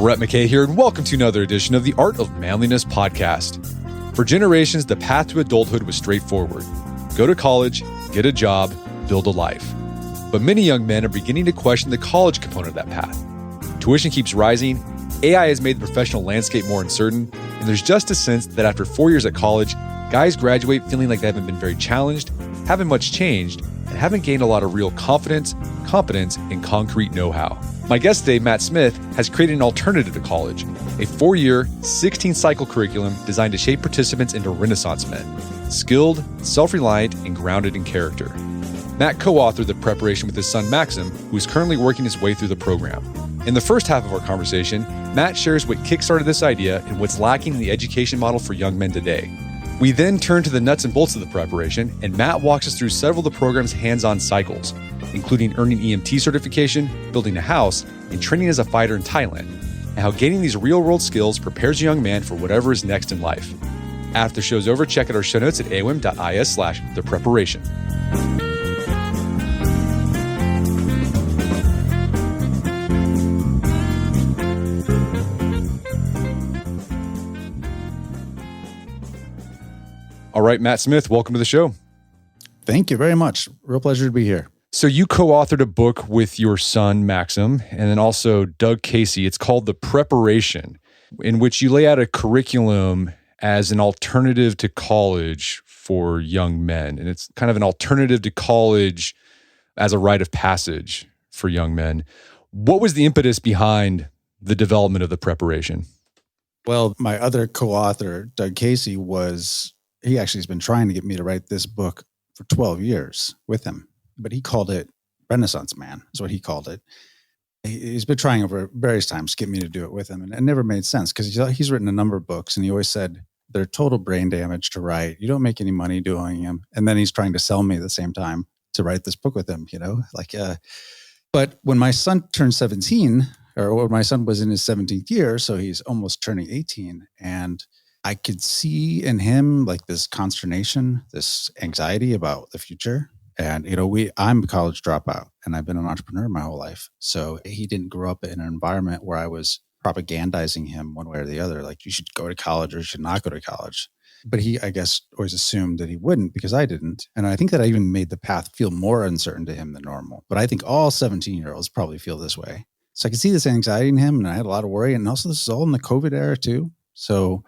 Brett McKay here, and welcome to another edition of the Art of Manliness podcast. For generations, the path to adulthood was straightforward. Go to college, get a job, build a life. But many young men are beginning to question the college component of that path. Tuition keeps rising, AI has made the professional landscape more uncertain, and there's just a sense that after 4 years at college, guys graduate feeling like they haven't been very challenged, haven't much changed, and haven't gained a lot of real confidence, competence, and concrete know-how. My guest today, Matt Smith, has created an alternative to college, a 4-year, 16-cycle curriculum designed to shape participants into Renaissance men, skilled, self-reliant, and grounded in character. Matt co-authored the preparation with his son, Maxim, who is currently working his way through the program. In the first half of our conversation, Matt shares what kickstarted this idea and what's lacking in the education model for young men today. We then turn to the nuts and bolts of the preparation, and Matt walks us through several of the program's hands-on cycles, including earning EMT certification, building a house, and training as a fighter in Thailand, and how gaining these real-world skills prepares a young man for whatever is next in life. After the show's over, check out our show notes at aom.is/thepreparation. All right, Matt Smith, welcome to the show. Thank you very much. Real pleasure to be here. So you co-authored a book with your son, Maxim, and then also Doug Casey. It's called The Preparation, in which you lay out a curriculum as an alternative to college for young men. And it's kind of an alternative to college as a rite of passage for young men. What was the impetus behind the development of The Preparation? Well, my other co-author, Doug Casey, he actually has been trying to get me to write this book for 12 years with him, but he called it Renaissance Man, is what he called it. He's been trying over various times to get me to do it with him, and it never made sense because he's written a number of books, and he always said, they're total brain damage to write. You don't make any money doing them. And then he's trying to sell me at the same time to write this book with him, But when my son turned 17, or when my son was in his 17th year, so he's almost turning 18, and I could see in him like this consternation, this anxiety about the future. And, I'm a college dropout and I've been an entrepreneur my whole life. So he didn't grow up in an environment where I was propagandizing him one way or the other. Like, you should go to college or you should not go to college. But he, I guess, always assumed that he wouldn't because I didn't. And I think that I even made the path feel more uncertain to him than normal. But I think all 17-year-olds probably feel this way. So I could see this anxiety in him and I had a lot of worry. And also this is all in the COVID era too. So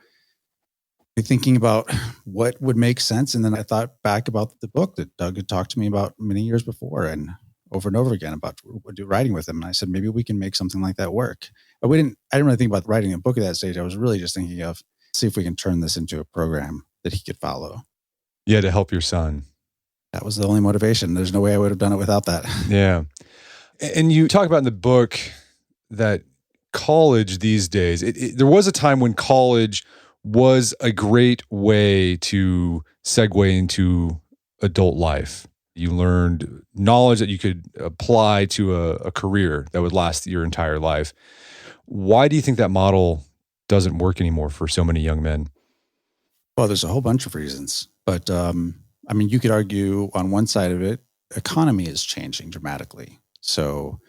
thinking about what would make sense. And then I thought back about the book that Doug had talked to me about many years before and over again about writing with him. And I said, maybe we can make something like that work. But I didn't really think about writing a book at that stage. I was really just thinking of, see if we can turn this into a program that he could follow. Yeah, to help your son. That was the only motivation. There's no way I would have done it without that. Yeah. And you talk about in the book that college these days, there was a time when college was a great way to segue into adult life. You learned knowledge that you could apply to a career that would last your entire life. Why do you think that model doesn't work anymore for so many young men? Well, there's a whole bunch of reasons. But, you could argue on one side of it, economy is changing dramatically. So,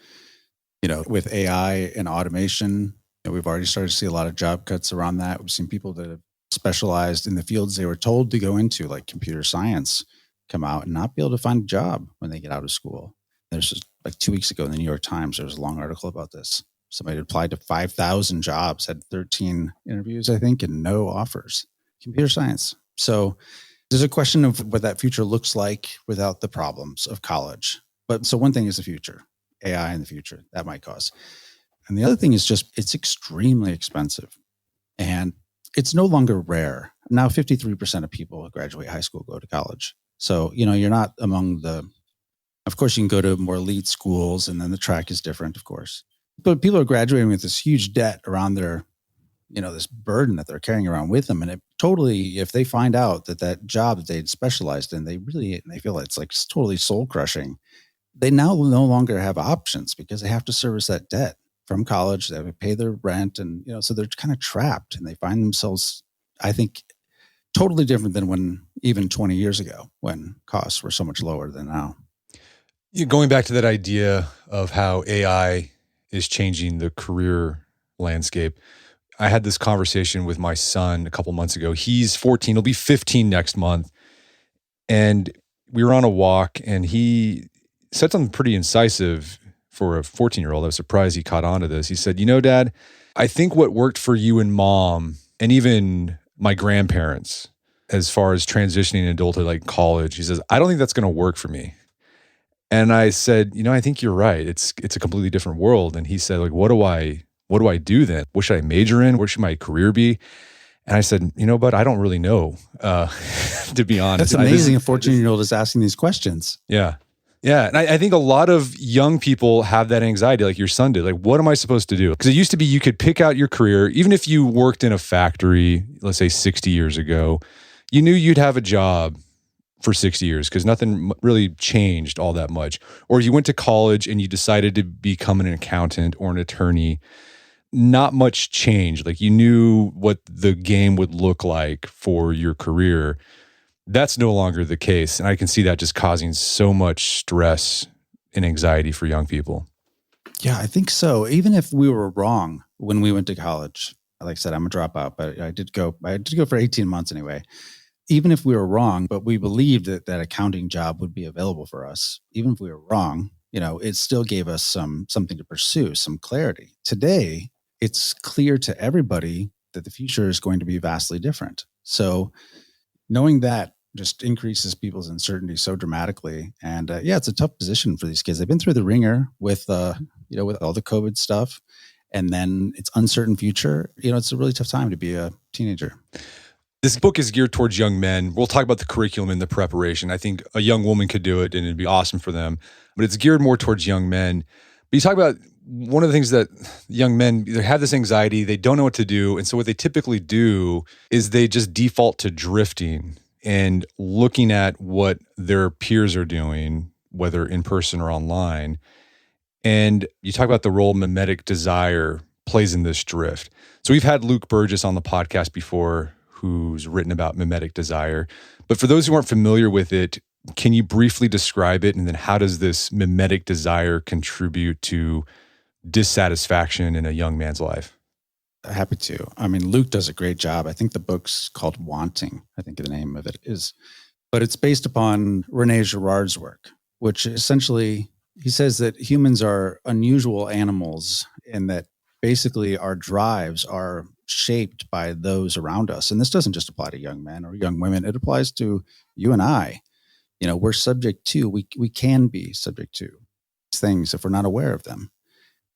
with AI and automation, we've already started to see a lot of job cuts around that. We've seen people that have specialized in the fields they were told to go into, like computer science, come out and not be able to find a job when they get out of school. There's just like 2 weeks ago in the New York Times, there was a long article about this. Somebody had applied to 5,000 jobs, had 13 interviews, I think, and no offers. Computer science. So there's a question of what that future looks like without the problems of college. But so one thing is the future, AI in the future, that might cause. And the other thing is just, it's extremely expensive and it's no longer rare. Now, 53% of people who graduate high school go to college. So, you're not among of course, you can go to more elite schools and then the track is different, of course. But people are graduating with this huge debt around their, this burden that they're carrying around with them. And it totally, if they find out that job that they'd specialized in, they feel it's like totally soul crushing. They now no longer have options because they have to service that debt from college. They have to pay their rent and, so they're kind of trapped and they find themselves, I think, totally different than when even 20 years ago when costs were so much lower than now. Going back to that idea of how AI is changing the career landscape. I had this conversation with my son a couple months ago. He's 14, he'll be 15 next month. And we were on a walk and he said something pretty incisive for a 14-year-old. I was surprised he caught on to this. He said, Dad, I think what worked for you and mom and even my grandparents as far as transitioning in adulthood, like college, he says, I don't think that's going to work for me. And I said, I think you're right. It's a completely different world. And he said, like, what do I do then? What should I major in? Where should my career be? And I said, bud, I don't really know, to be honest. That's amazing. A 14-year-old is asking these questions. Yeah. Yeah. And I think a lot of young people have that anxiety like your son did. Like, what am I supposed to do? Because it used to be you could pick out your career. Even if you worked in a factory, let's say 60 years ago, you knew you'd have a job for 60 years because nothing really changed all that much. Or you went to college and you decided to become an accountant or an attorney, not much changed. Like you knew what the game would look like for your career. That's no longer the case. And I can see that just causing so much stress and anxiety for young people. Yeah, I think so. Even if we were wrong when we went to college, like I said, I'm a dropout, but I did go for 18 months anyway. Even if we were wrong, but we believed that accounting job would be available for us, even if we were wrong, it still gave us something to pursue, some clarity. Today, it's clear to everybody that the future is going to be vastly different. So knowing that just increases people's uncertainty so dramatically. And it's a tough position for these kids. They've been through the ringer with with all the COVID stuff, and then it's uncertain future. It's a really tough time to be a teenager. This book is geared towards young men. We'll talk about the curriculum and the preparation. I think a young woman could do it and it'd be awesome for them, but it's geared more towards young men. But you talk about one of the things that young men, they have this anxiety, they don't know what to do. And so what they typically do is they just default to drifting and looking at what their peers are doing, whether in person or online. And you talk about the role mimetic desire plays in this drift. So we've had Luke Burgess on the podcast before, who's written about mimetic desire. But for those who aren't familiar with it, can you briefly describe it? And then how does this mimetic desire contribute to dissatisfaction in a young man's life? Happy to. I mean, Luke does a great job. I think the book's called Wanting. I think the name of it is. But it's based upon René Girard's work, which essentially, he says that humans are unusual animals and that basically our drives are shaped by those around us. And this doesn't just apply to young men or young women. It applies to you and I. We're subject to, we can be subject to things if we're not aware of them.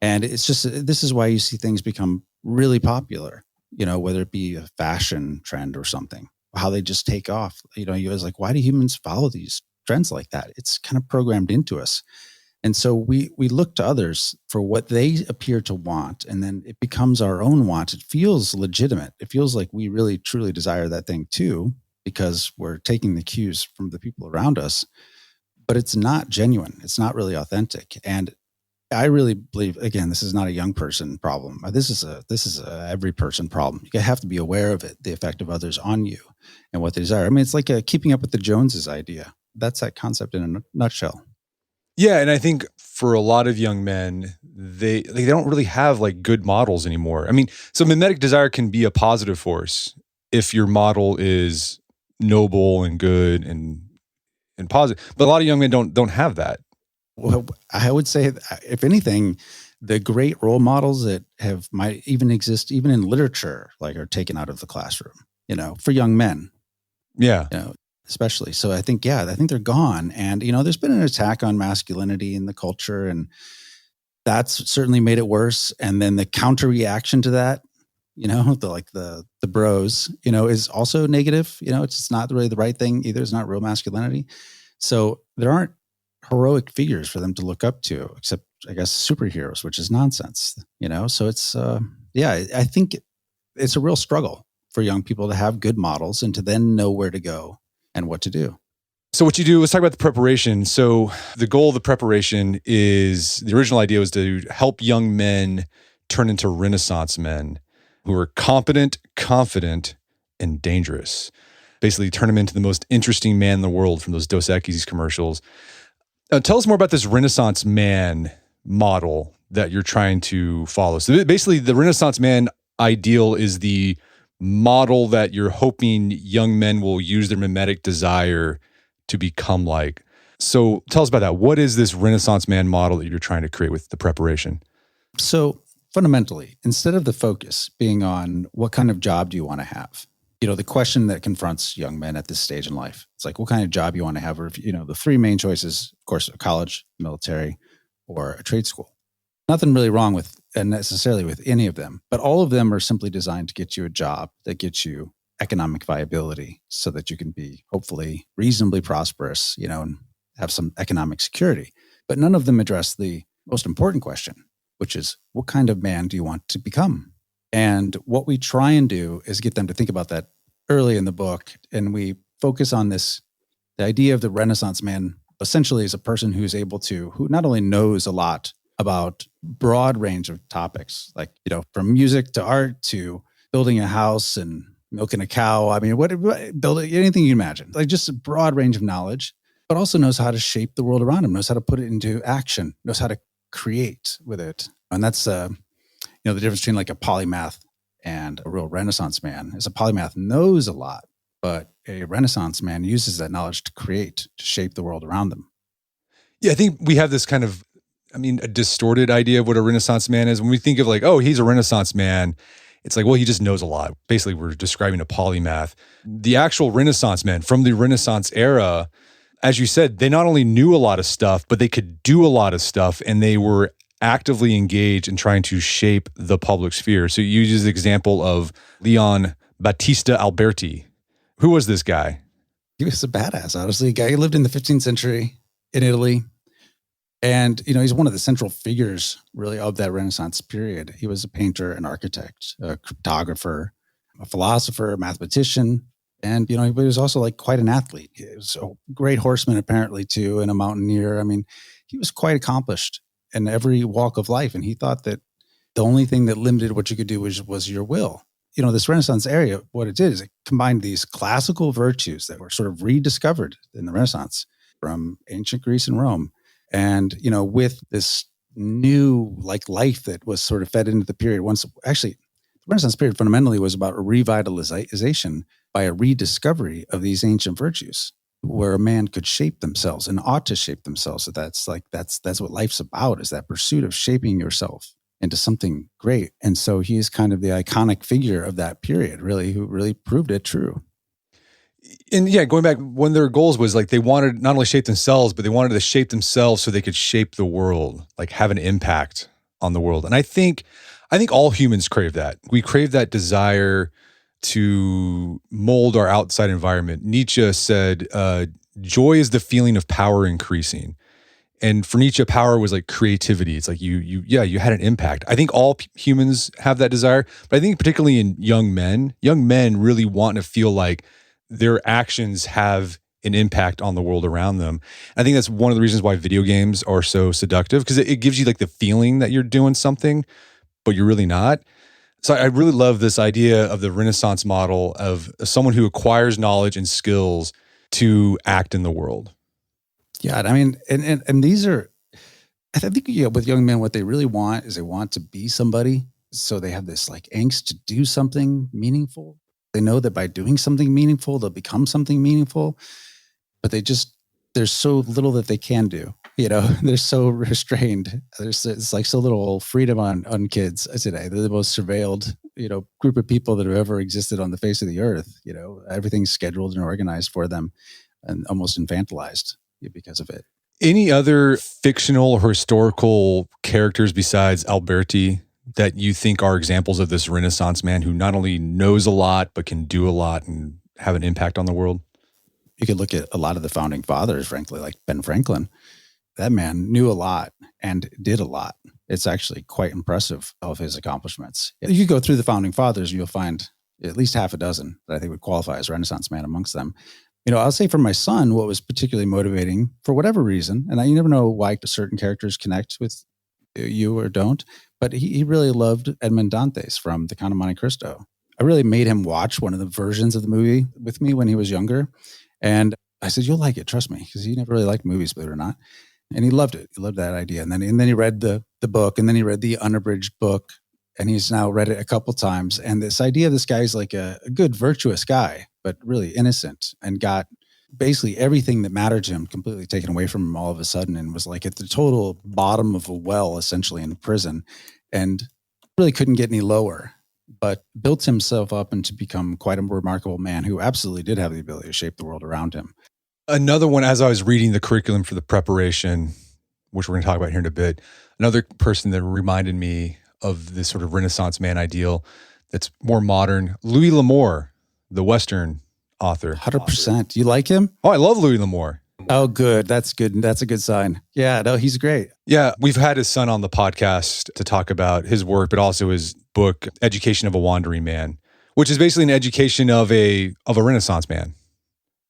And it's just, this is why you see things become really popular, whether it be a fashion trend or something, how they just take off. You was like, why do humans follow these trends like that? It's kind of programmed into us. And so we look to others for what they appear to want, and then it becomes our own want. It feels legitimate. It feels like we really, truly desire that thing too, because we're taking the cues from the people around us, but it's not genuine. It's not really authentic. And I really believe, again, this is not a young person problem. This is a every person problem. You have to be aware of it, the effect of others on you and what they desire. I mean, it's like a keeping up with the Joneses idea. That's that concept in a nutshell. Yeah, and I think for a lot of young men, they don't really have like good models anymore. I mean, so mimetic desire can be a positive force if your model is noble and good and positive. But a lot of young men don't have that. Well, I would say, if anything, the great role models that might even exist, even in literature, like are taken out of the classroom, for young men. Yeah. Especially. So I think they're gone. And, there's been an attack on masculinity in the culture, and that's certainly made it worse. And then the counter reaction to that, the bros, is also negative. It's just not really the right thing either. It's not real masculinity. So there aren't heroic figures for them to look up to, except I guess superheroes, which is nonsense, So it's, I think it's a real struggle for young people to have good models and to then know where to go and what to do. So what you do, let's talk about the preparation. So the goal of the preparation is, the original idea was to help young men turn into Renaissance men who are competent, confident, and dangerous. Basically turn them into the most interesting man in the world from those Dos Equis commercials. Tell us more about this Renaissance man model that you're trying to follow. So basically, the Renaissance man ideal is the model that you're hoping young men will use their mimetic desire to become like. So tell us about that. What is this Renaissance man model that you're trying to create with the preparation? So fundamentally, instead of the focus being on what kind of job do you want to have, the question that confronts young men at this stage in life, it's like, what kind of job you want to have? Or, the three main choices, of course, college, military, or a trade school. Nothing really wrong with, and necessarily with any of them, but all of them are simply designed to get you a job that gets you economic viability so that you can be hopefully reasonably prosperous, and have some economic security. But none of them address the most important question, which is, what kind of man do you want to become? And what we try and do is get them to think about that early in the book. And we focus on the idea of the Renaissance man essentially is a person who not only knows a lot about broad range of topics, like, from music to art to building a house and milking a cow. I mean, building anything you imagine, like just a broad range of knowledge, but also knows how to shape the world around him, knows how to put it into action, knows how to create with it. And that's, the difference between like a polymath and a real Renaissance man is a polymath knows a lot, but a Renaissance man uses that knowledge to create, to shape the world around them. Yeah, I think we have this kind of, a distorted idea of what a Renaissance man is. When we think of like, oh, he's a Renaissance man, it's like, well, he just knows a lot. Basically, we're describing a polymath. The actual Renaissance men from the Renaissance era, as you said, they not only knew a lot of stuff, but they could do a lot of stuff, and they were actively engaged in trying to shape the public sphere. So you use the example of Leon Battista Alberti. Who was this guy? He was a badass, honestly. A guy who lived in the 15th century in Italy. And, he's one of the central figures really of that Renaissance period. He was a painter, an architect, a cryptographer, a philosopher, a mathematician. And, he was also like quite an athlete. He was a great horseman apparently too, and a mountaineer. He was quite accomplished in every walk of life. And he thought that the only thing that limited what you could do was your will. This Renaissance area, what it did is it combined these classical virtues that were sort of rediscovered in the Renaissance from ancient Greece and Rome. And, with this new life that was sort of fed into the period the Renaissance period fundamentally was about a revitalization by a rediscovery of these ancient virtues where a man could shape themselves and ought to shape themselves. So that's what life's about, is that pursuit of shaping yourself into something great. And so he is kind of the iconic figure of that period, really, who really proved it true. And yeah, going back, one of their goals was like they wanted not only shape themselves, but they wanted to shape themselves so they could shape the world, like have an impact on the world. And I think all humans crave that. We crave that desire to mold our outside environment. Nietzsche said, joy is the feeling of power increasing. And for Nietzsche, power was like creativity. It's like you had an impact. I think all humans have that desire, but I think particularly in young men really want to feel like their actions have an impact on the world around them. I think that's one of the reasons why video games are so seductive, because it gives you like the feeling that you're doing something, but you're really not. So I really love this idea of the Renaissance model of someone who acquires knowledge and skills to act in the world. Yeah, and these are, I think, with young men, what they really want is they want to be somebody. So they have this like angst to do something meaningful. They know that by doing something meaningful, they'll become something meaningful, but there's so little that they can do. They're so restrained. It's like so little freedom on kids today. They're the most surveilled, group of people that have ever existed on the face of the earth. Everything's scheduled and organized for them and almost infantilized because of it. Any other fictional or historical characters besides Alberti that you think are examples of this Renaissance man who not only knows a lot, but can do a lot and have an impact on the world? You could look at a lot of the founding fathers, frankly, like Ben Franklin. That man knew a lot and did a lot. It's actually quite impressive of his accomplishments. If you go through the founding fathers, you'll find at least half a dozen that I think would qualify as Renaissance man amongst them. I'll say for my son, what was particularly motivating for whatever reason, and you never know why certain characters connect with you or don't, but he really loved Edmond Dantes from The Count of Monte Cristo. I really made him watch one of the versions of the movie with me when he was younger. And I said, you'll like it, trust me, because he never really liked movies, believe it or not. And he loved it. He loved that idea. And then he read the book, and then he read the unabridged book, and he's now read it a couple times. And this idea of this guy's like a good, virtuous guy, but really innocent, and got basically everything that mattered to him completely taken away from him all of a sudden, and was like at the total bottom of a well, essentially, in prison, and really couldn't get any lower, but built himself up and to become quite a remarkable man who absolutely did have the ability to shape the world around him. Another one, as I was reading the curriculum for the preparation, which we're going to talk about here in a bit, another person that reminded me of this sort of Renaissance man ideal that's more modern, Louis L'Amour, the Western author. 100%. You like him? Oh, I love Louis L'Amour. Oh, good. That's good. That's a good sign. Yeah, no, he's great. Yeah, we've had his son on the podcast to talk about his work, but also his book, Education of a Wandering Man, which is basically an education of a Renaissance man.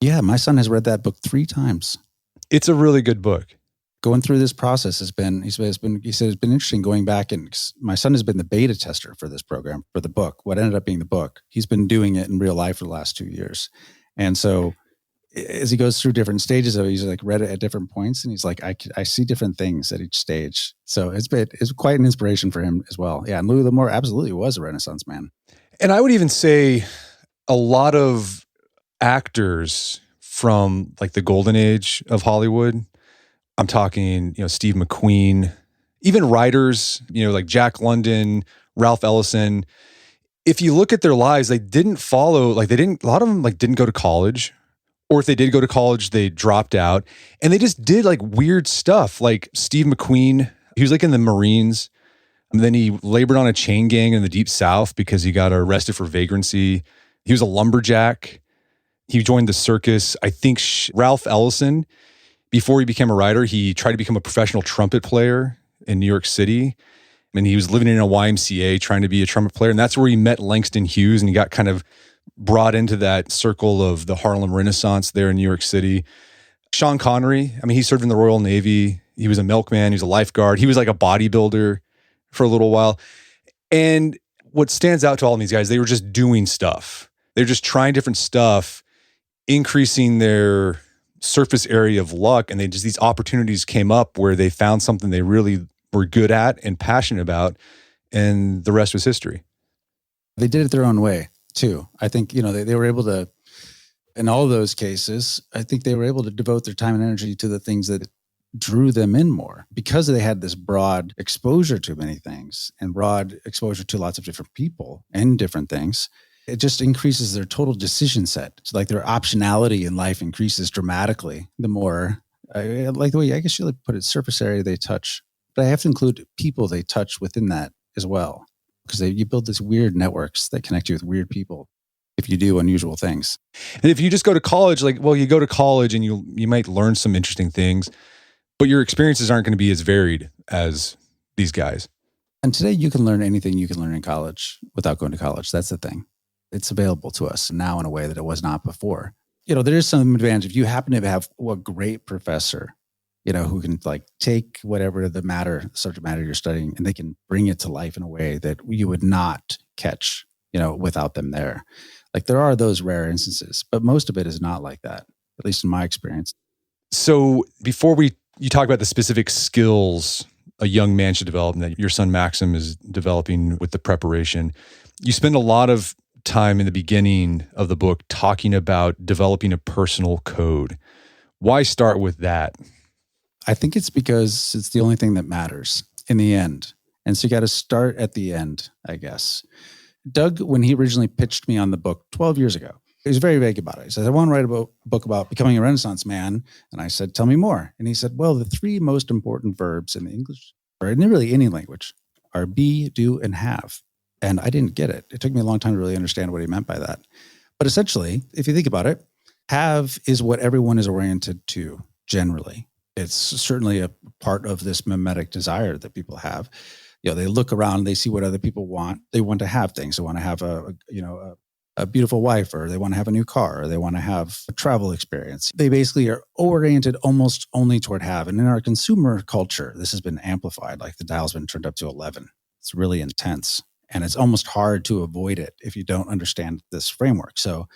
Yeah, my son has read that book 3 times. It's a really good book. Going through this process has been, he said it's been interesting going back, and my son has been the beta tester for this program, for the book, what ended up being the book. He's been doing it in real life for the last 2 years. And so as he goes through different stages of it, he's like read it at different points, and he's like, I see different things at each stage. So it's quite an inspiration for him as well. Yeah, and Louis L'Amour absolutely was a Renaissance man. And I would even say a lot of actors from like the golden age of Hollywood, I'm talking, Steve McQueen, even writers, like Jack London, Ralph Ellison. If you look at their lives, they didn't follow, a lot of them didn't go to college, or if they did go to college, they dropped out, and they just did weird stuff. Like Steve McQueen, he was in the Marines, and then he labored on a chain gang in the Deep South because he got arrested for vagrancy. He was a lumberjack. He joined the circus. I think Ralph Ellison, before he became a writer, he tried to become a professional trumpet player in New York City. And he was living in a YMCA trying to be a trumpet player. And that's where he met Langston Hughes, and he got kind of brought into that circle of the Harlem Renaissance there in New York City. Sean Connery, he served in the Royal Navy. He was a milkman. He was a lifeguard. He was like a bodybuilder for a little while. And what stands out to all of these guys, they were just doing stuff. They were just trying different stuff, increasing their surface area of luck. And these opportunities came up where they found something they really were good at and passionate about. And the rest was history. They did it their own way too. I think, they were able to, in all of those cases, I think they were able to devote their time and energy to the things that drew them in more, because they had this broad exposure to many things and broad exposure to lots of different people and different things. It just increases their total decision set. It's like their optionality in life increases dramatically the more, like the way, I guess you put it, surface area they touch. But I have to include people they touch within that as well, because you build these weird networks that connect you with weird people if you do unusual things. And if you just go to college, you go to college and you might learn some interesting things, but your experiences aren't going to be as varied as these guys. And today you can learn anything you can learn in college without going to college. That's the thing. It's available to us now in a way that it was not before. There is some advantage if you happen to have a great professor, who can take whatever the subject matter you're studying, and they can bring it to life in a way that you would not catch, without them there. There are those rare instances, but most of it is not like that, at least in my experience. So before you talk about the specific skills a young man should develop, and that your son Maxim is developing with the preparation, you spend a lot of time in the beginning of the book talking about developing a personal code. Why start with that? I think it's because it's the only thing that matters in the end. And so you got to start at the end, I guess. Doug, when he originally pitched me on the book 12 years ago, he was very vague about it. He said, I want to write a book about becoming a Renaissance man. And I said, tell me more. And he said, well, the 3 most important verbs in the English, or in really any language, are be, do, and have. And I didn't get it. It took me a long time to really understand what he meant by that. But essentially, if you think about it, have is what everyone is oriented to generally. It's certainly a part of this mimetic desire that people have. They look around, they see what other people want. They want to have things. They want to have a beautiful wife, or they want to have a new car, or they want to have a travel experience. They basically are oriented almost only toward have. And in our consumer culture, this has been amplified. The dial's been turned up to 11. It's really intense. And it's almost hard to avoid it if you don't understand this framework. So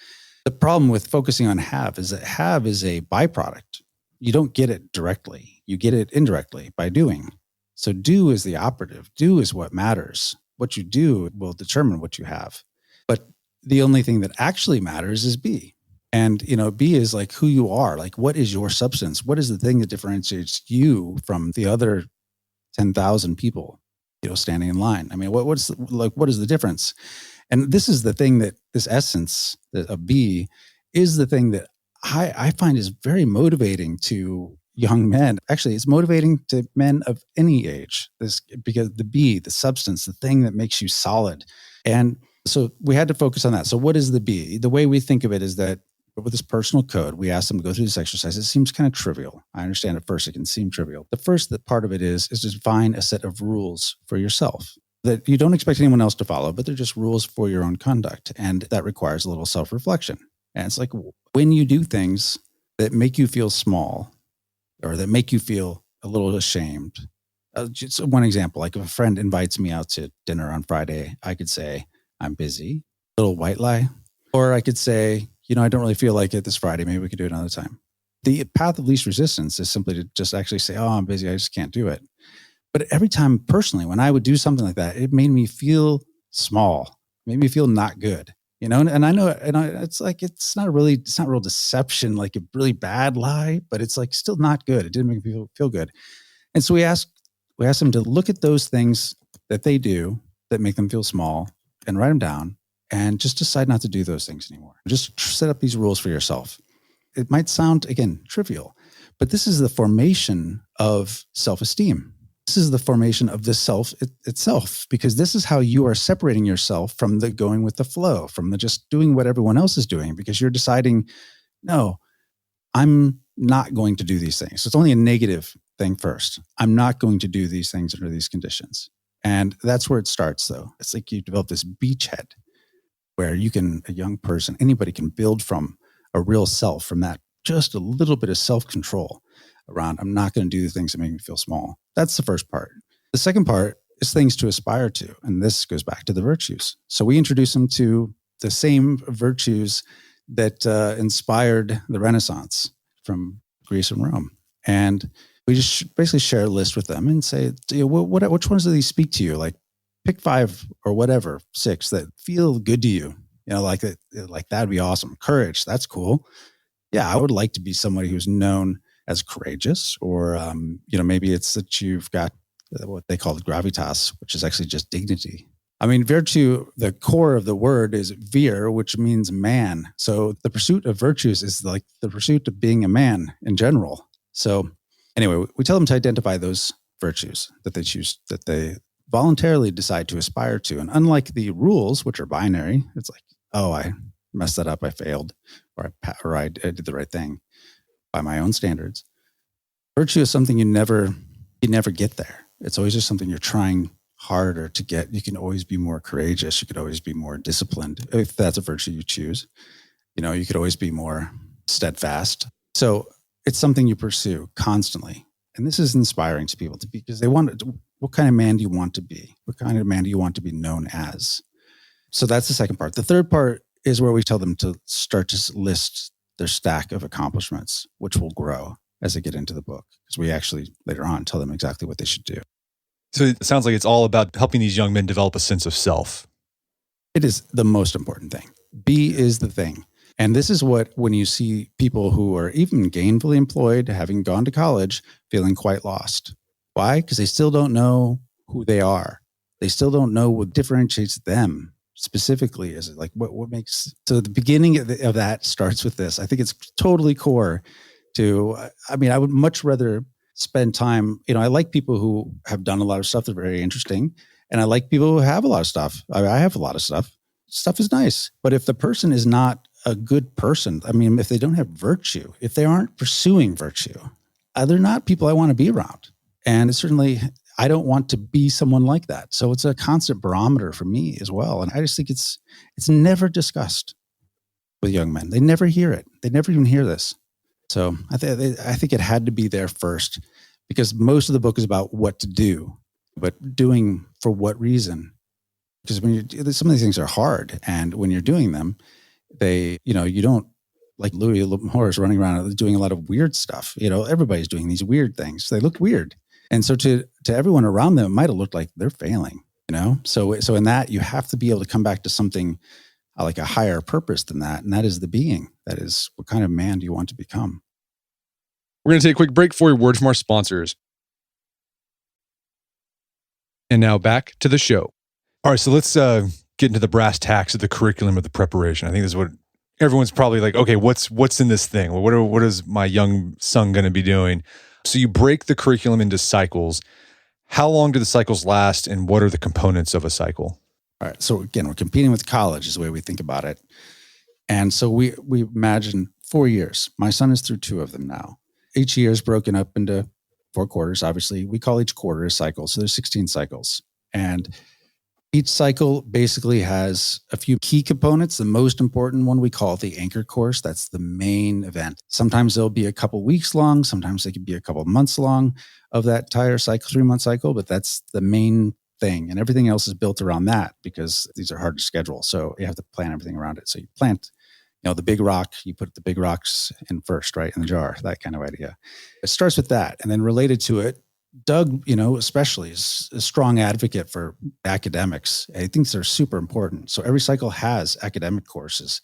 the problem with focusing on have is that have is a byproduct You don't get it directly. You get it indirectly by doing. So do is the operative. Do is what matters. What you do will determine what you have. But the only thing that actually matters is be. And, be is like who you are. Like, what is your substance? What is the thing that differentiates you from the other 10,000 people, standing in line? I mean, what is the difference? And this is the thing that this essence of be is the thing that I find is very motivating to young men. Actually, it's motivating to men of any age. Because the substance, the thing that makes you solid. And so we had to focus on that. So what is the be? The way we think of it is that with this personal code, we ask them to go through this exercise. It seems kind of trivial. I understand at first it can seem trivial. The first part of it is to define a set of rules for yourself that you don't expect anyone else to follow, but they're just rules for your own conduct. And that requires a little self-reflection. And it's like when you do things that make you feel small or that make you feel a little ashamed. Just one example, like if a friend invites me out to dinner on Friday, I could say, I'm busy, a little white lie. Or I could say, I don't really feel like it this Friday. Maybe we could do it another time. The path of least resistance is simply to just actually say, oh, I'm busy. I just can't do it. But every time personally, when I would do something like that, it made me feel small, made me feel not good, and I know, it's like, it's not real deception, like a really bad lie, but it's like still not good. It didn't make me feel good. And so we asked them to look at those things that they do that make them feel small and write them down and just decide not to do those things anymore. Just set up these rules for yourself. It might sound, again, trivial, but this is the formation of self-esteem. This is the formation of the self itself, because this is how you are separating yourself from the going with the flow, from the just doing what everyone else is doing, because you're deciding, no, I'm not going to do these things. So it's only a negative thing first. I'm not going to do these things under these conditions. And that's where it starts, though. It's like you develop this beachhead where a young person, anybody can build from a real self, from that just a little bit of self-control around, I'm not going to do the things that make me feel small. That's the first part. The second part is things to aspire to. And this goes back to the virtues. So we introduce them to the same virtues that inspired the Renaissance from Greece and Rome. And we just basically share a list with them and say, which ones do these speak to you? Like, pick 5 or whatever, 6 that feel good to you. Like that'd be awesome. Courage, that's cool. Yeah, I would like to be somebody who's known as courageous, or maybe it's that you've got what they call the gravitas, which is actually just dignity. I mean, virtue, the core of the word is vir, which means man. So the pursuit of virtues is like the pursuit of being a man in general. So anyway, we tell them to identify those virtues that they choose, that they voluntarily decide to aspire to. And unlike the rules, which are binary, it's like, oh, I messed that up, I failed, or I did the right thing by my own standards. Virtue is something you never get there. It's always just something you're trying harder to get. You can always be more courageous. You could always be more disciplined, if that's a virtue you choose. You could always be more steadfast. So it's something you pursue constantly. And this is inspiring to people because they want to, what kind of man do you want to be? What kind of man do you want to be known as? So that's the second part. The third part is where we tell them to start to list their stack of accomplishments, which will grow as they get into the book. Because we actually later on tell them exactly what they should do. So it sounds like it's all about helping these young men develop a sense of self. It is the most important thing. Be is the thing. And this is what, when you see people who are even gainfully employed, having gone to college, feeling quite lost. Why? Because they still don't know who they are. They still don't know what differentiates them specifically. Is it like what makes, so the beginning of that starts with this. I think it's totally core to, I would much rather spend time, I like people who have done a lot of stuff that are very interesting. And I like people who have a lot of stuff. I have a lot of stuff. Stuff is nice. But if the person is not a good person, if they don't have virtue, if they aren't pursuing virtue, they're not people I want to be around. And certainly, I don't want to be someone like that. So it's a constant barometer for me as well. And I just think it's never discussed with young men. They never hear it. They never even hear this. So I think it had to be there first, because most of the book is about what to do, but doing for what reason? Because some of these things are hard, and when you're doing them, you don't like Louis L'Amour is running around doing a lot of weird stuff. Everybody's doing these weird things. They look weird. And so to everyone around them, it might have looked like they're failing, So in that, you have to be able to come back to something like a higher purpose than that. And that is the being. That is, what kind of man do you want to become? We're going to take a quick break for a word from our sponsors. And now back to the show. All right, so let's get into the brass tacks of the curriculum of the preparation. I think this is what everyone's probably like, okay, what's in this thing? What is my young son going to be doing? So you break the curriculum into cycles. How long do the cycles last, and what are the components of a cycle? All right, so again, we're competing with college is the way we think about it. And so we imagine 4 years. My son is through 2 of them now. Each year is broken up into 4 quarters. Obviously, we call each quarter a cycle. So there's 16 cycles. And each cycle basically has a few key components. The most important one we call the anchor course. That's the main event. Sometimes they'll be a couple weeks long. Sometimes they could be a couple months long of that entire cycle, 3-month cycle, but that's the main thing. And everything else is built around that because these are hard to schedule. So you have to plan everything around it. So you plant, the big rock, you put the big rocks in first, right? In the jar, that kind of idea. It starts with that. And then related to it, Doug, especially is a strong advocate for academics. He thinks they're super important. So every cycle has academic courses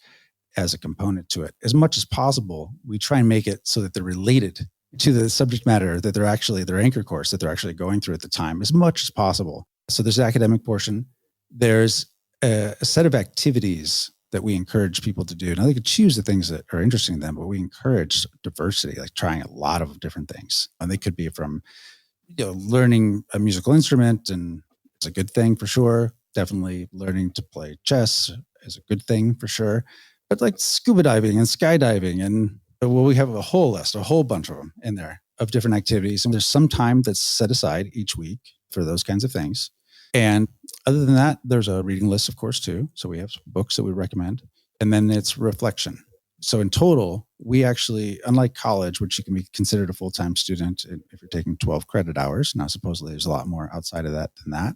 as a component to it. As much as possible, we try and make it so that they're related to the subject matter that they're actually, their anchor course that they're actually going through at the time, as much as possible. So there's the academic portion. There's a set of activities that we encourage people to do. Now they could choose the things that are interesting to them, but we encourage diversity, like trying a lot of different things. And they could be from learning a musical instrument, and it's a good thing for sure. Definitely learning to play chess is a good thing for sure. But like scuba diving and skydiving, and we have a whole list, a whole bunch of them in there of different activities. And there's some time that's set aside each week for those kinds of things. And other than that, there's a reading list, of course, too. So we have some books that we recommend. And then it's reflection. So in total, we actually, unlike college, which you can be considered a full-time student if you're taking 12 credit hours. Now, supposedly there's a lot more outside of that than that.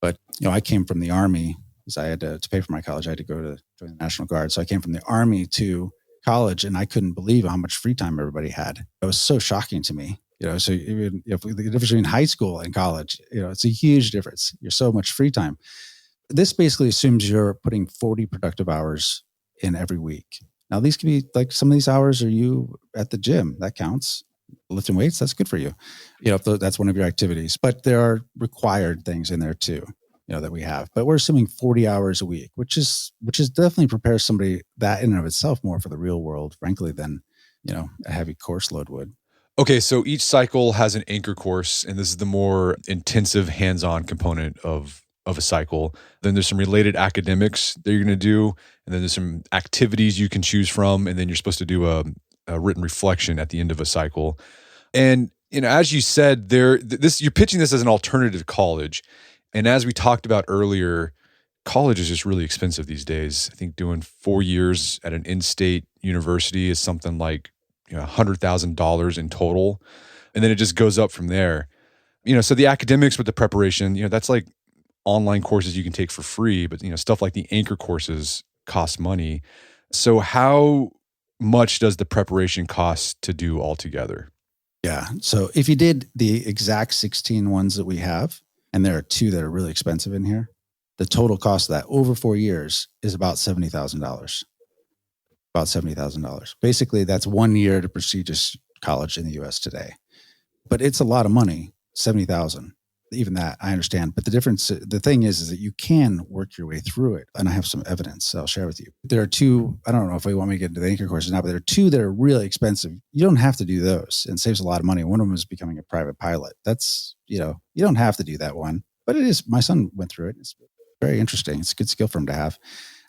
But, I came from the Army because I had to pay for my college. I had to go to join the National Guard. So I came from the Army to college, and I couldn't believe how much free time everybody had. It was so shocking to me. So even if the difference between high school and college, it's a huge difference. You're so much free time. This basically assumes you're putting 40 productive hours in every week. Now, these could be like some of these hours are you at the gym. That counts. Lifting weights, that's good for you. If that's one of your activities. But there are required things in there too, that we have. But we're assuming 40 hours a week, which is definitely prepares somebody that in and of itself more for the real world, frankly, than, a heavy course load would. Okay, so each cycle has an anchor course, and this is the more intensive hands-on component of a cycle. Then there's some related academics that you're going to do, and then there's some activities you can choose from, and then you're supposed to do a written reflection at the end of a cycle. And as you said, you're pitching this as an alternative to college. And as we talked about earlier, college is just really expensive these days. I think doing 4 years at an in-state university is something like $100,000 in total. And then it just goes up from there. So the academics with the preparation, that's like online courses you can take for free, but stuff like the anchor courses cost money. So how much does the preparation cost to do altogether? Yeah. So if you did the exact 16 ones that we have, and there are 2 that are really expensive in here, the total cost of that over 4 years is about $70,000. About $70,000. Basically, that's 1 year at a prestigious college in the U.S. today. But it's a lot of money, $70,000. Even that, I understand. But the thing is that you can work your way through it. And I have some evidence I'll share with you. There are 2, I don't know if we want me to get into the anchor courses now, but there are 2 that are really expensive. You don't have to do those, and saves a lot of money. One of them is becoming a private pilot. That's, you don't have to do that one. But it is, my son went through it. It's very interesting. It's a good skill for him to have.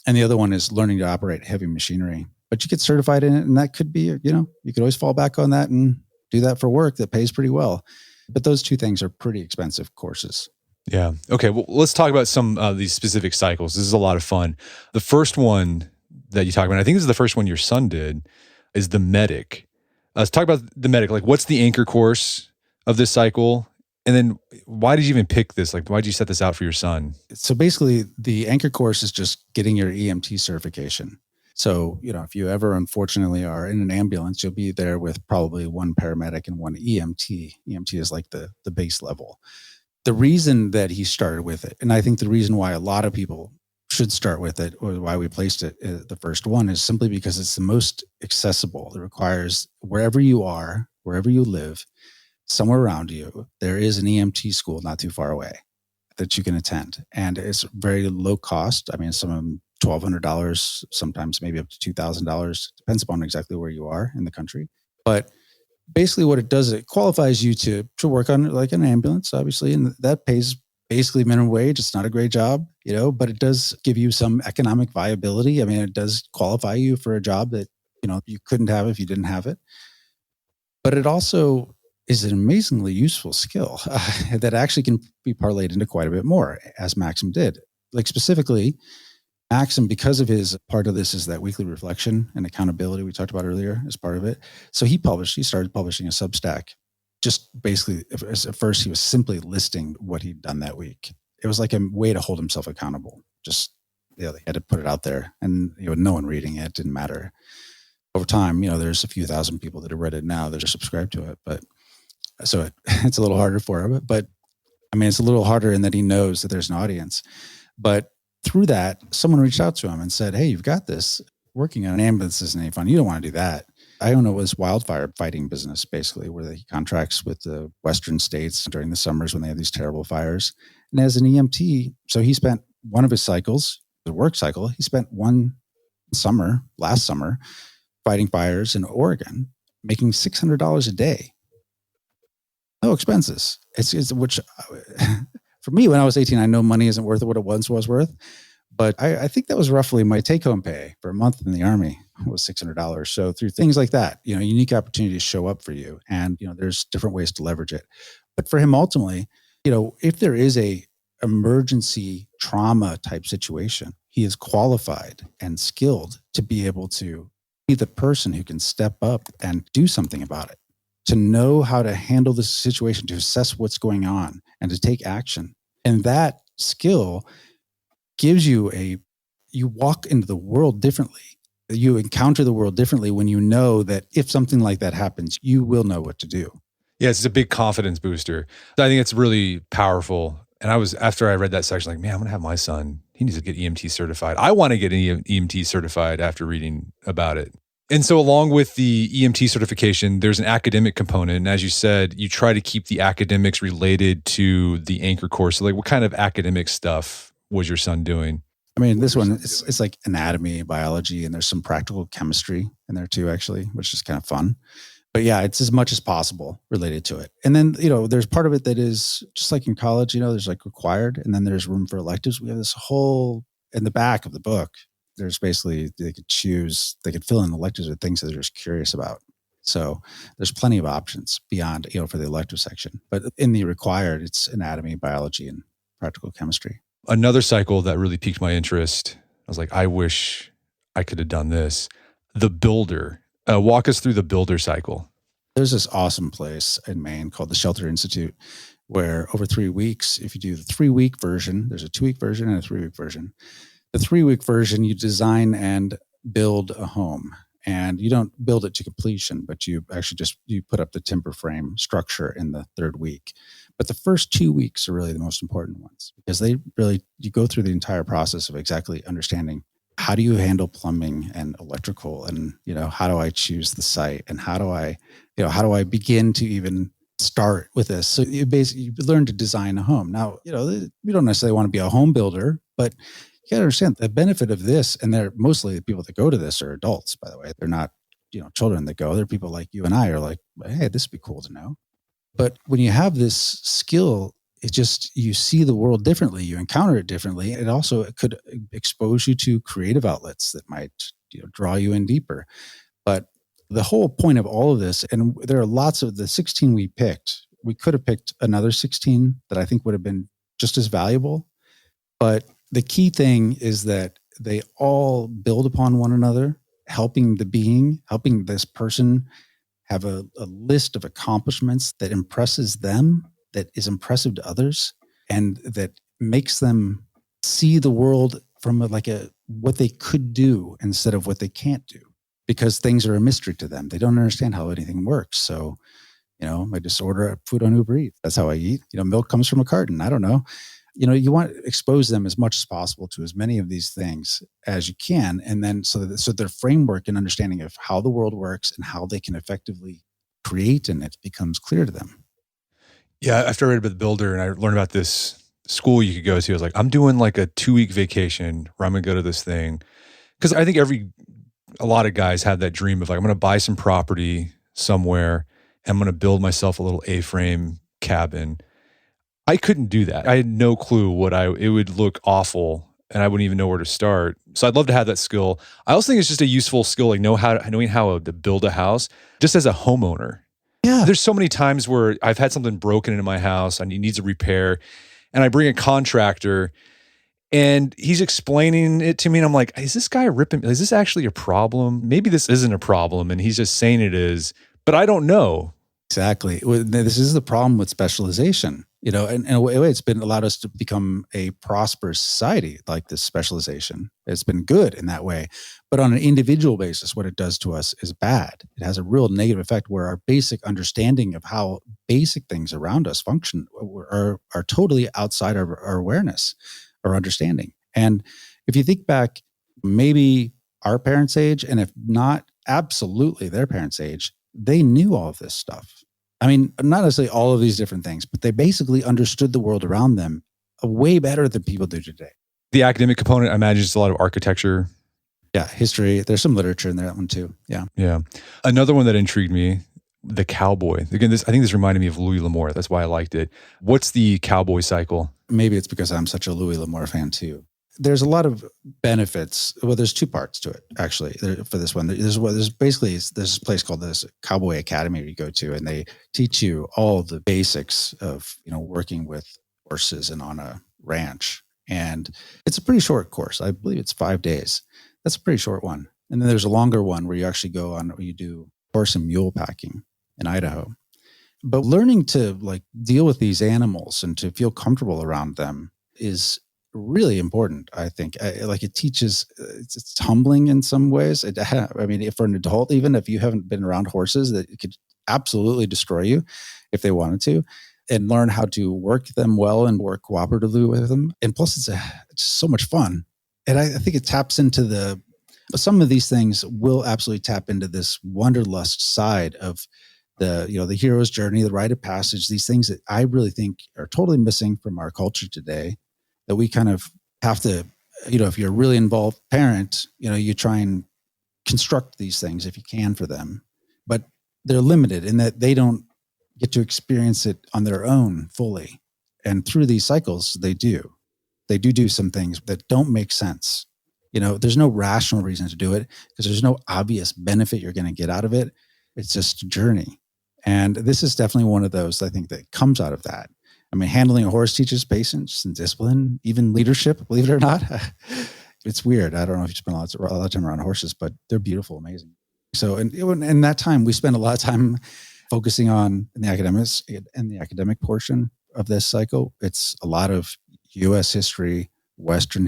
And the other one is learning to operate heavy machinery. But you get certified in it, and that could be, you could always fall back on that and do that for work that pays pretty well. But those 2 things are pretty expensive courses. Yeah. Okay. Well, let's talk about some of these specific cycles. This is a lot of fun. The first one that you talk about, I think this is the first one your son did, is the medic. Let's talk about the medic. Like, what's the anchor course of this cycle? And then why did you even pick this? Like, why did you set this out for your son? So basically, the anchor course is just getting your EMT certification. So, if you ever unfortunately are in an ambulance, you'll be there with probably one paramedic and one EMT. EMT is like the base level. The reason that he started with it, and I think the reason why a lot of people should start with it, or why we placed it the first one, is simply because it's the most accessible. It requires wherever you are, wherever you live, somewhere around you, there is an EMT school not too far away that you can attend. And it's very low cost. I mean, some of them $1,200, sometimes maybe up to $2,000, depends upon exactly where you are in the country. But basically what it does, it qualifies you to work on like an ambulance, obviously, and that pays basically minimum wage. It's not a great job, but it does give you some economic viability. I mean, it does qualify you for a job that, you couldn't have if you didn't have it. But it also is an amazingly useful skill that actually can be parlayed into quite a bit more, as Maxim did. Like specifically, Maxim, because of his part of this is that weekly reflection and accountability we talked about earlier as part of it. So he started publishing a Substack. Just basically, at first, he was simply listing what he'd done that week. It was like a way to hold himself accountable. Just, they had to put it out there, and no one reading it, didn't matter. Over time, there's a few thousand people that have read it now that are subscribed to it. But so it's a little harder for him. But I mean, it's a little harder in that he knows that there's an audience. But through that, someone reached out to him and said, "Hey, you've got this. Working on an ambulance isn't any fun. You don't want to do that." I own his wildfire fighting business, basically, where he contracts with the Western states during the summers when they have these terrible fires. And as an EMT, so he spent one of his cycles, the work cycle, he spent one summer, last summer, fighting fires in Oregon, making $600 a day. No expenses. It's which for me, when I was 18, I know money isn't worth what it once was worth. But I think that was roughly my take-home pay for a month in the Army was $600. So through things like that, unique opportunities show up for you, and there's different ways to leverage it. But for him, ultimately, if there is a emergency trauma type situation, he is qualified and skilled to be able to be the person who can step up and do something about it, to know how to handle the situation, to assess what's going on, and to take action. And that skill gives you you walk into the world differently. You encounter the world differently when you know that if something like that happens, you will know what to do. Yeah, it's a big confidence booster. I think it's really powerful. And after I read that section, like, man, I'm going to have my son, he needs to get EMT certified. I want to get EMT certified after reading about it. And so along with the EMT certification, there's an academic component. And as you said, you try to keep the academics related to the anchor course. So like, what kind of academic stuff was your son doing? I mean, this one, it's like anatomy, biology, and there's some practical chemistry in there too, actually, which is kind of fun. But yeah, it's as much as possible related to it. And then, there's part of it that is just like in college, there's like required, and then there's room for electives. We have this whole, in the back of the book, there's basically, they could fill in electives with things that they're just curious about. So there's plenty of options beyond, for the elective section. But in the required, it's anatomy, biology, and practical chemistry. Another cycle that really piqued my interest, I was like, I wish I could have done this. The Builder. Walk us through the Builder cycle. There's this awesome place in Maine called the Shelter Institute, where over 3 weeks, if you do the 3-week version, there's a 2-week version and a 3-week version. The 3-week version, you design and build a home. And you don't build it to completion, but you actually you put up the timber frame structure in the 3rd week. But the first 2 weeks are really the most important ones, because you go through the entire process of exactly understanding how do you handle plumbing and electrical, and, how do I choose the site, and how do I begin to even start with this? So you learn to design a home. Now, we don't necessarily want to be a home builder, but you got to understand the benefit of this. And they're mostly the people that go to this are adults, by the way. They're not, children that go. They're people like you and I are like, hey, this would be cool to know. But when you have this skill, you see the world differently. You encounter it differently. It could expose you to creative outlets that might, draw you in deeper. But the whole point of all of this, and there are lots of the 16 we picked, we could have picked another 16 that I think would have been just as valuable. But the key thing is that they all build upon one another, helping this person have a list of accomplishments that impresses them, that is impressive to others, and that makes them see the world from a what they could do instead of what they can't do, because things are a mystery to them. They don't understand how anything works. So, I just order food on Uber Eats. That's how I eat. Milk comes from a carton. I don't know. You want to expose them as much as possible to as many of these things as you can. And then so their framework and understanding of how the world works and how they can effectively create in it becomes clear to them. Yeah, after I read about the builder and I learned about this school you could go to, I was like, I'm doing like a 2-week vacation where I'm going to go to this thing. Because I think a lot of guys have that dream of like, I'm going to buy some property somewhere and I'm going to build myself a little A-frame cabin. I couldn't do that. I had no clue it would look awful and I wouldn't even know where to start. So I'd love to have that skill. I also think it's just a useful skill, like knowing how to build a house just as a homeowner. Yeah. There's so many times where I've had something broken into my house and it needs a repair, and I bring a contractor and he's explaining it to me and I'm like, is this guy ripping? Is this actually a problem? Maybe this isn't a problem and he's just saying it is, but I don't know. Exactly. This is the problem with specialization, and in a way it's allowed us to become a prosperous society, like this specialization. It's been good in that way. But on an individual basis, what it does to us is bad. It has a real negative effect where our basic understanding of how basic things around us function are totally outside our awareness or understanding. And if you think back, maybe our parents' age, and if not absolutely their parents' age, they knew all of this stuff. I mean, not necessarily all of these different things, but they basically understood the world around them way better than people do today. The academic component, I imagine, is a lot of architecture. Yeah, history. There's some literature in that one too. Yeah. Yeah. Another one that intrigued me, the cowboy. Again, I think this reminded me of Louis L'Amour. That's why I liked it. What's the cowboy cycle? Maybe it's because I'm such a Louis L'Amour fan too. There's a lot of benefits. Well, there's 2 parts to it, actually, for this one. There's this place called this Cowboy Academy where you go to, and they teach you all the basics of, working with horses and on a ranch. And it's a pretty short course. I believe it's 5 days. That's a pretty short one. And then there's a longer one where you actually go on, where you do horse and mule packing in Idaho. But learning to deal with these animals and to feel comfortable around them is really important, I think. It teaches, it's humbling in some ways. If for an adult, even if you haven't been around horses, that it could absolutely destroy you if they wanted to, and learn how to work them well and work cooperatively with them. And plus it's just so much fun. And I think it taps into some of these things will absolutely tap into this wanderlust side of the hero's journey, the rite of passage, these things that I really think are totally missing from our culture today, that we kind of have to, if you're a really involved parent, you try and construct these things if you can for them, but they're limited in that they don't get to experience it on their own fully. And through these cycles, they do some things that don't make sense. There's no rational reason to do it because there's no obvious benefit you're going to get out of it. It's just a journey. And this is definitely one of those, I think, that comes out of that. I mean, handling a horse teaches patience and discipline, even leadership, believe it or not. It's weird. I don't know if you spend a lot of time around horses, but they're beautiful, amazing. So in that time, we spend a lot of time focusing on the academic portion of this cycle. It's a lot of U.S. history, Western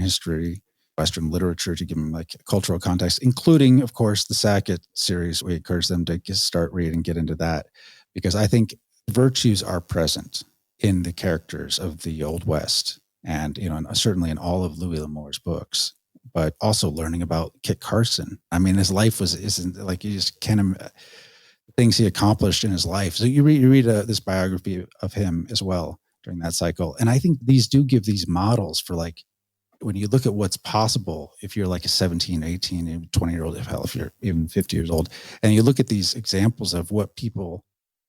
literature to give them cultural context, including, of course, the Sackett series. We encourage them to start reading and get into that, because I think virtues are present in the characters of the Old West, and certainly in all of Louis L'Amour's books. But also learning about Kit Carson. I mean, his life isn't you just can't things he accomplished in his life. So you read this biography of him as well during that cycle, and I think these do give these models for when you look at what's possible if you're a 17, 18, even 20-year-old, if you're even 50 years old, and you look at these examples of what people,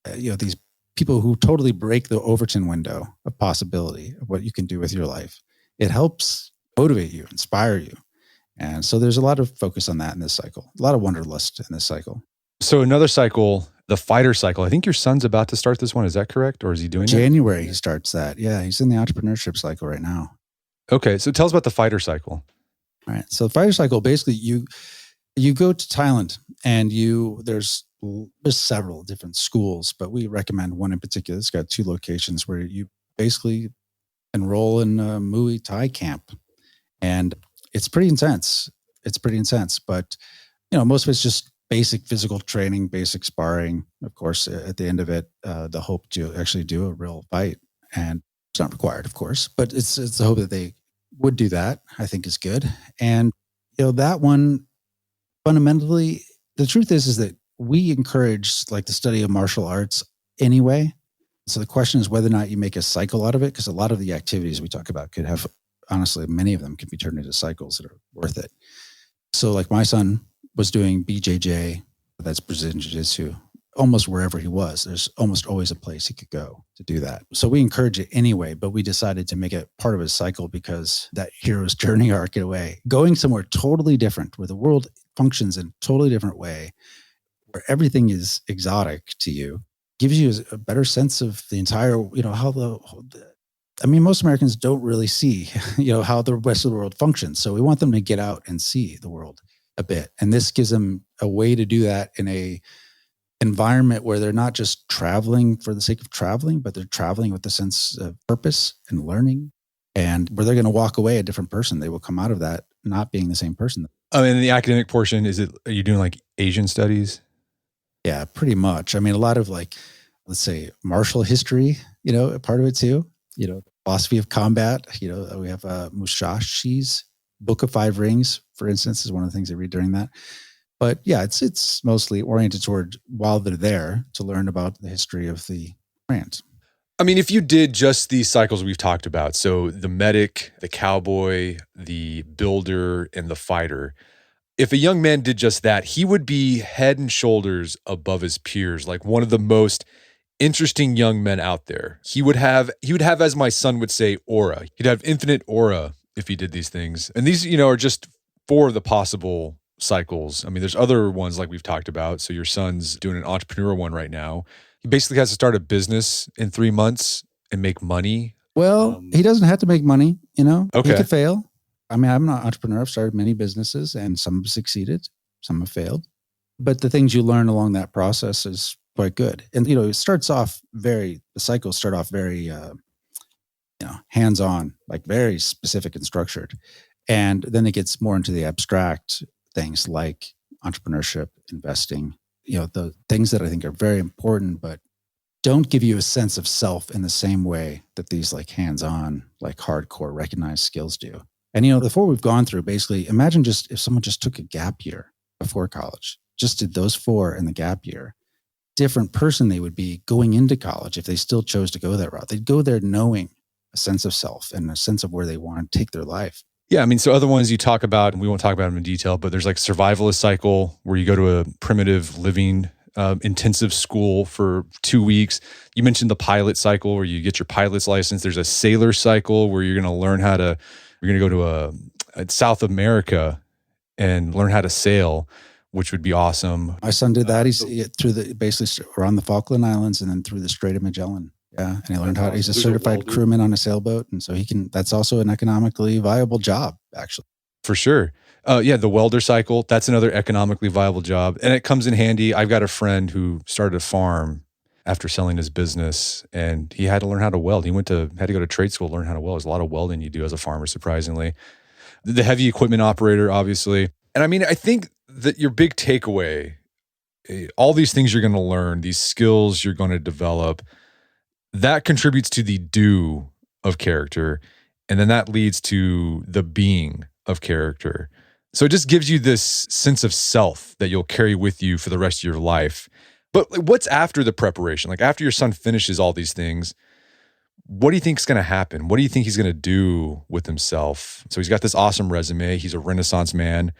these people who totally break the Overton window of possibility of what you can do with your life. It helps motivate you, inspire you. And so there's a lot of focus on that in this cycle, a lot of wanderlust in this cycle. So another cycle, the fighter cycle. I think your son's about to start this one. Is that correct? Or is he doing January, he starts that. Yeah, he's in the entrepreneurship cycle right now. Okay, so tell us about the fighter cycle. All right. So the fighter cycle, basically you go to Thailand and there's several different schools, but we recommend one in particular. It's got 2 locations where you basically enroll in a Muay Thai camp. And It's pretty intense. But most of it's just basic physical training, basic sparring. Of course, at the end of it, the hope to actually do a real fight, and it's not required, of course, but it's the hope that they would do that. I think is good, and that one fundamentally, the truth is that we encourage like the study of martial arts anyway. So the question is whether or not you make a cycle out of it, because a lot of the activities we talk about could have, honestly, many of them could be turned into cycles that are worth it. So like my son was doing BJJ, that's Brazilian Jiu-Jitsu, almost wherever he was. There's almost always a place he could go to do that. So we encourage it anyway, but we decided to make it part of his cycle because that hero's journey arc in a way, going somewhere totally different where the world functions in a totally different way, where everything is exotic to you, gives you a better sense of the entire, how most Americans don't really see, how the rest of the world functions. So we want them to get out and see the world a bit. And this gives them a way to do that in a environment where they're not just traveling for the sake of traveling, but they're traveling with a sense of purpose and learning, and where they're going to walk away a different person. They will come out of that not being the same person. In the academic portion, are you doing like Asian studies? Yeah, pretty much. A lot of like, let's say martial history, a part of it too, philosophy of combat, we have Musashi's Book of Five Rings, for instance, is one of the things I read during that. But yeah, it's mostly oriented toward, while they're there, to learn about the history of the brand. If you did just these cycles we've talked about, so the medic, the cowboy, the builder, and the fighter, if a young man did just that, he would be head and shoulders above his peers, like one of the most interesting young men out there. He would have, as my son would say, aura. He'd have infinite aura if he did these things. And these, are just four of the possible cycles. There's other ones like we've talked about. So your son's doing an entrepreneur one right now. He basically has to start a business in 3 months and make money. Well, he doesn't have to make money, Okay. He could fail. I'm an entrepreneur. I've started many businesses and some have succeeded, some have failed. But the things you learn along that process is quite good. And, it starts off the cycles start off very, hands-on, like very specific and structured. And then it gets more into the abstract things like entrepreneurship, investing, the things that I think are very important, but don't give you a sense of self in the same way that these like hands-on, like hardcore recognized skills do. And, the four we've gone through, basically, imagine just if someone just took a gap year before college, just did those four in the gap year, different person they would be going into college if they still chose to go that route. They'd go there knowing a sense of self and a sense of where they want to take their life. Yeah, so other ones you talk about, and we won't talk about them in detail, but there's like survivalist cycle where you go to a primitive living intensive school for 2 weeks. You mentioned the pilot cycle where you get your pilot's license. There's a sailor cycle where you're going to learn you're going to go to a South America and learn how to sail, which would be awesome. My son did that. He's basically around the Falkland Islands and then through the Strait of Magellan. Yeah. And he learned he's a certified crewman on a sailboat. And so that's also an economically viable job, actually. For sure. The welder cycle, that's another economically viable job. And it comes in handy. I've got a friend who started a farm after selling his business, and he had to learn how to weld. He had to go to trade school to learn how to weld. There's a lot of welding you do as a farmer, surprisingly. The heavy equipment operator, obviously. And I think that your big takeaway, all these things you're going to learn, these skills you're going to develop, that contributes to the do of character. And then that leads to the being of character. So it just gives you this sense of self that you'll carry with you for the rest of your life. But what's after the preparation? Like after your son finishes all these things, what do you think is going to happen? What do you think he's going to do with himself? So he's got this awesome resume. He's a Renaissance man.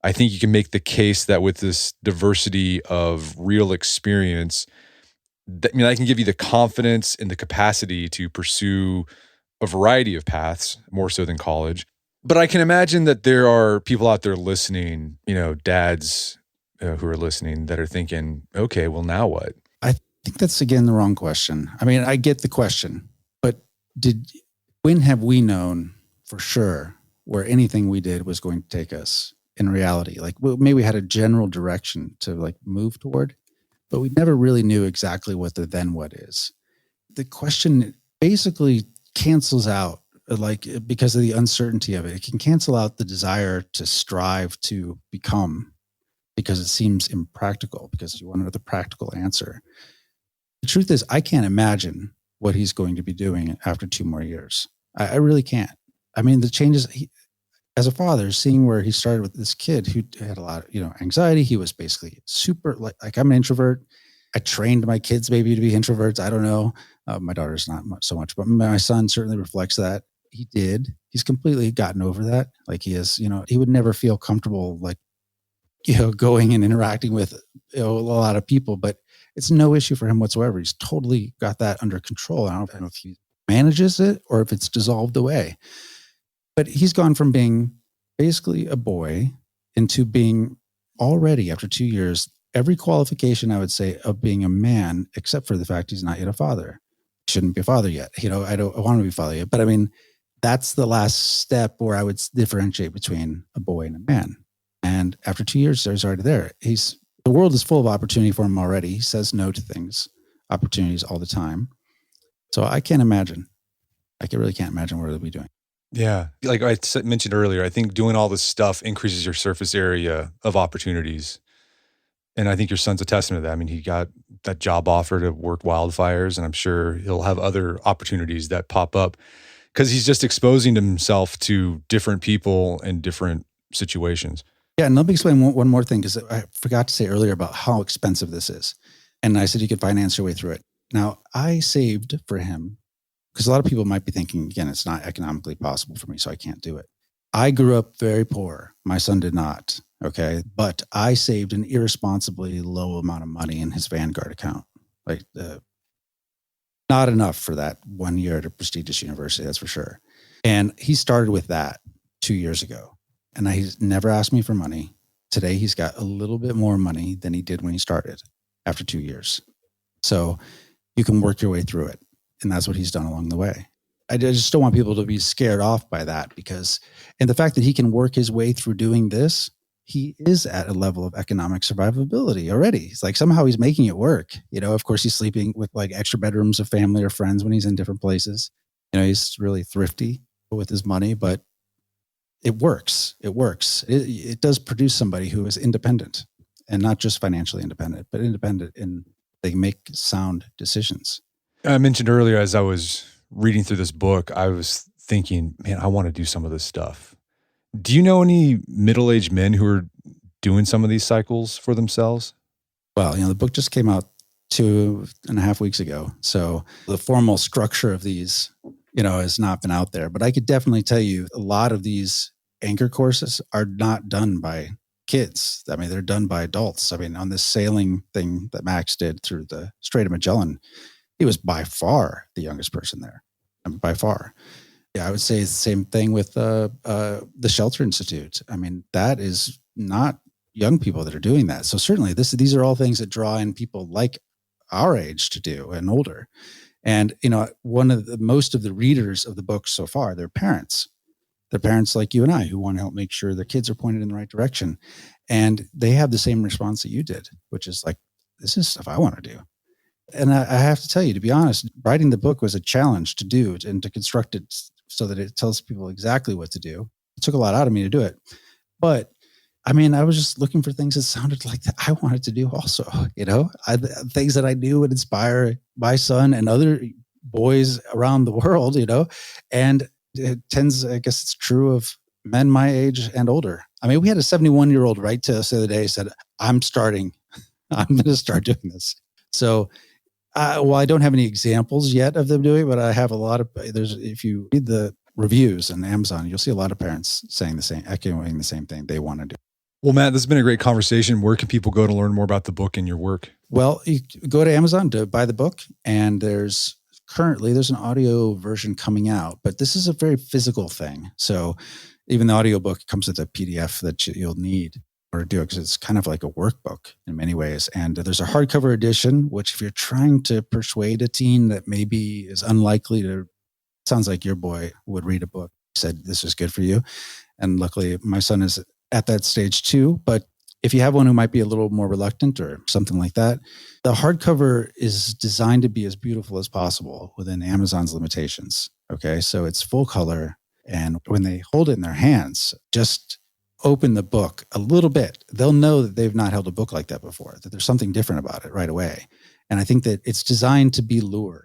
I think you can make the case that with this diversity of real experience, I can give you the confidence and the capacity to pursue a variety of paths, more so than college. But I can imagine that there are people out there listening, dads who are listening that are thinking, okay, well, now what? I think that's, again, the wrong question. I get the question, but when have we known for sure where anything we did was going to take us in reality? Like, maybe we had a general direction to move toward, but we never really knew exactly what the then what is. The question basically cancels out like because of the uncertainty of it. It can cancel out the desire to strive to become because it seems impractical, because you want the practical answer. The truth is, I can't imagine what he's going to be doing after 2 more years. I really can't. I mean, the changes, as a father, seeing where he started with this kid who had a lot of, anxiety. He was basically super, like I'm an introvert. I trained my kids maybe to be introverts. I don't know. My daughter's not so much, but my son certainly reflects that. He did. He's completely gotten over that. Like he is, he would never feel comfortable, like, going and interacting with a lot of people, but it's no issue for him whatsoever. He's totally got that under control. I don't know if he manages it or if it's dissolved away. But he's gone from being basically a boy into being already, after 2 years, every qualification, I would say, of being a man, except for the fact he's not yet a father. He shouldn't be a father yet. I don't want to be a father yet. But I mean, that's the last step where I would differentiate between a boy and a man. And after 2 years, he's already there. The world is full of opportunity for him already. He says no to things, opportunities all the time. So I can't imagine. I really can't imagine what he'll be doing. Yeah. Like I mentioned earlier, I think doing all this stuff increases your surface area of opportunities. And I think your son's a testament to that. I mean, he got that job offer to work wildfires, and I'm sure he'll have other opportunities that pop up because he's just exposing himself to different people and different situations. Yeah, and let me explain one more thing, because I forgot to say earlier about how expensive this is. And I said you could finance your way through it. Now, I saved for him, because a lot of people might be thinking, again, it's not economically possible for me, so I can't do it. I grew up very poor. My son did not, okay? But I saved an irresponsibly low amount of money in his Vanguard account. Like, not enough for that 1 year at a prestigious university, that's for sure. And he started with that 2 years ago. And he's never asked me for money. Today, he's got a little bit more money than he did when he started after 2 years. So you can work your way through it. And that's what he's done along the way. I just don't want people to be scared off by that, and the fact that he can work his way through doing this, he is at a level of economic survivability already. It's like somehow he's making it work. Of course, he's sleeping with like extra bedrooms of family or friends when he's in different places. He's really thrifty with his money, but it works. It works. It does produce somebody who is independent, and not just financially independent, but independent in they make sound decisions. I mentioned earlier, as I was reading through this book, I was thinking, man, I want to do some of this stuff. Do you know any middle-aged men who are doing some of these cycles for themselves? Well, the book just came out 2.5 weeks ago. So the formal structure of these, has not been out there. But I could definitely tell you a lot of these anchor courses are not done by kids. I mean, they're done by adults. I mean, on this sailing thing that Max did through the Strait of Magellan, he was by far the youngest person there. I mean, by far. Yeah, I would say it's the same thing with the Shelter Institute. I mean, that is not young people that are doing that. So certainly these are all things that draw in people like our age to do and older. And, most of the readers of the book so far, they're parents. They're parents like you and I who want to help make sure their kids are pointed in the right direction. And they have the same response that you did, which is like, this is stuff I want to do. And I have to tell you, to be honest, writing the book was a challenge to do and to construct it so that it tells people exactly what to do. It took a lot out of me to do it. But I mean, I was just looking for things that sounded like that I wanted to do also, things that I knew would inspire my son and other boys around the world, and it tends, I guess it's true of men my age and older. I mean, we had a 71-year-old write to us the other day, said, I'm going to start doing this. So, well, I don't have any examples yet of them doing it, but I have a lot of, if you read the reviews on Amazon, you'll see a lot of parents saying the same, echoing the same thing they want to do. Well, Matt, this has been a great conversation. Where can people go to learn more about the book and your work? Well, you go to Amazon to buy the book, and there's an audio version coming out, but this is a very physical thing. So even the audiobook comes with a PDF that you'll need in order to do it, because it's kind of like a workbook in many ways. And there's a hardcover edition, which if you're trying to persuade a teen that maybe is unlikely to, sounds like your boy would read a book, said this is good for you. And luckily my son is at that stage too, but if you have one who might be a little more reluctant or something like that, the hardcover is designed to be as beautiful as possible within Amazon's limitations. Okay, so it's full color. And when they hold it in their hands, just open the book a little bit. They'll know that they've not held a book like that before, that there's something different about it right away. And I think that it's designed to be lure,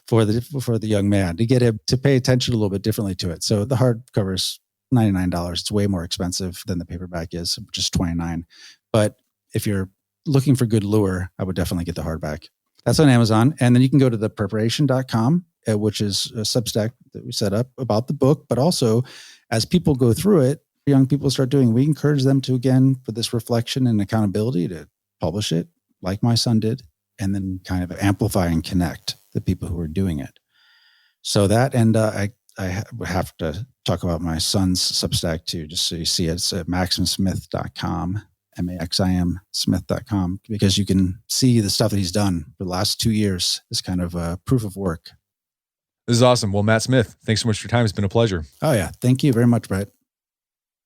for the young man, to get him to pay attention a little bit differently to it. So the hardcover is $99. It's way more expensive than the paperback is, which is $29. But if you're looking for good lure, I would definitely get the hardback. That's on Amazon. And then you can go to thepreparation.com, which is a Substack that we set up about the book. But also, as people go through it, young people start doing, we encourage them to, again, for this reflection and accountability, to publish it like my son did, and then kind of amplify and connect the people who are doing it. So that, and I would have to talk about my son's Substack too, just so you see it. It's at maximsmith.com, MAXIM Smith.com, because you can see the stuff that he's done for the last 2 years is kind of a proof of work. This is awesome. Well, Matt Smith, thanks so much for your time. It's been a pleasure. Oh yeah. Thank you very much, Brett.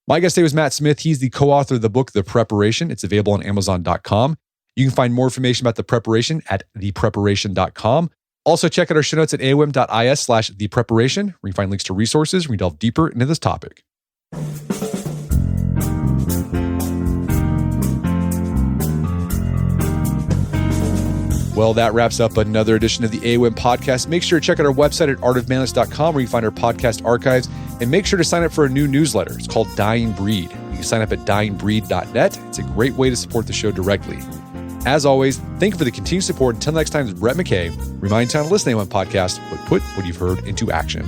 My guest today was Matt Smith. He's the co-author of the book, The Preparation. It's available on Amazon.com. You can find more information about The Preparation at thepreparation.com. Also, check out our show notes at aom.is/thepreparation, where you can find links to resources where we delve deeper into this topic. Well, that wraps up another edition of the AOM podcast. Make sure to check out our website at artofmanliness.com, where you find our podcast archives, and make sure to sign up for a new newsletter. It's called Dying Breed. You can sign up at dyingbreed.net. It's a great way to support the show directly. As always, thank you for the continued support. Until next time, this is Brett McKay, reminding you to listen to the AOM podcast, but put what you've heard into action.